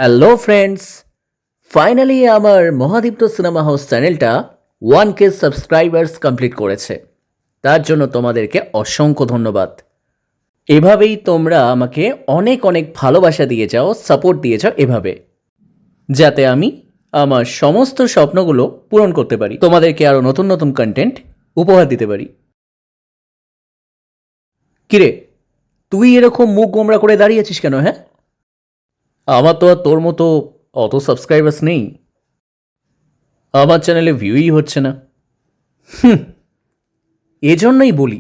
Hello friends, finally আমার মহাদীপ্ত cinema house চ্যানেলটা 1K subscribers complete করেছে। তার জন্য তোমাদেরকে অসংখ্য ধন্যবাদ। এভাবেই তোমরা আমাকে অনেক অনেক ভালোবাসা দিয়ে যাও, সাপোর্ট দিয়ে যাও এভাবে, যাতে আমি আমার সমস্ত স্বপ্নগুলো পূরণ করতে পারি, তোমাদেরকে আরও নতুন নতুন কন্টেন্ট উপহার দিতে পারি। কিরে, তুই এরকম মুখ গোমরা করে দাঁড়িয়েছিস কেন? হ্যাঁ, আমার তো আর তোর মতো অত সাবস্ক্রাইবার্স নেই, আমার চ্যানেলে ভিউই হচ্ছে না। এজন্যই বলি,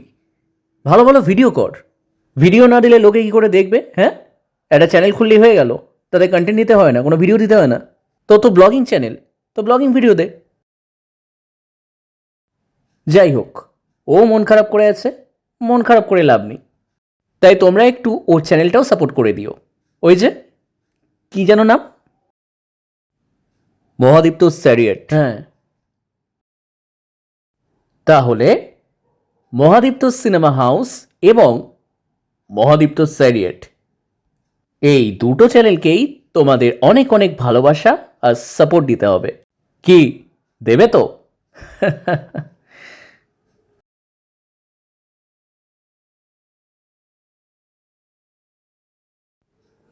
ভালো ভালো ভিডিও কর। ভিডিও না দিলে লোকে কী করে দেখবে? হ্যাঁ, একটা চ্যানেল খুললেই হয়ে গেল, তাতে কন্টেন্ট দিতে হয় না, কোনো ভিডিও দিতে হয় না। তো ব্লগিং চ্যানেল, তো ব্লগিং ভিডিও দে। যাই হোক, ও মন খারাপ করে আছে, মন খারাপ করে লাভ নেই। তাই তোমরা একটু ওর চ্যানেলটাও সাপোর্ট করে দিও। ওই যে, কি যেন নাম, মহাদীপ্ত স্যারিয়েট। হ্যাঁ, তাহলে মহাদীপ্ত সিনেমা হাউস এবং মহাদীপ্ত স্যারিয়েট, এই দুটো চ্যানেলকেই তোমাদের অনেক অনেক ভালোবাসা আর সাপোর্ট দিতে হবে। কি দেবে তো?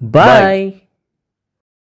বাই।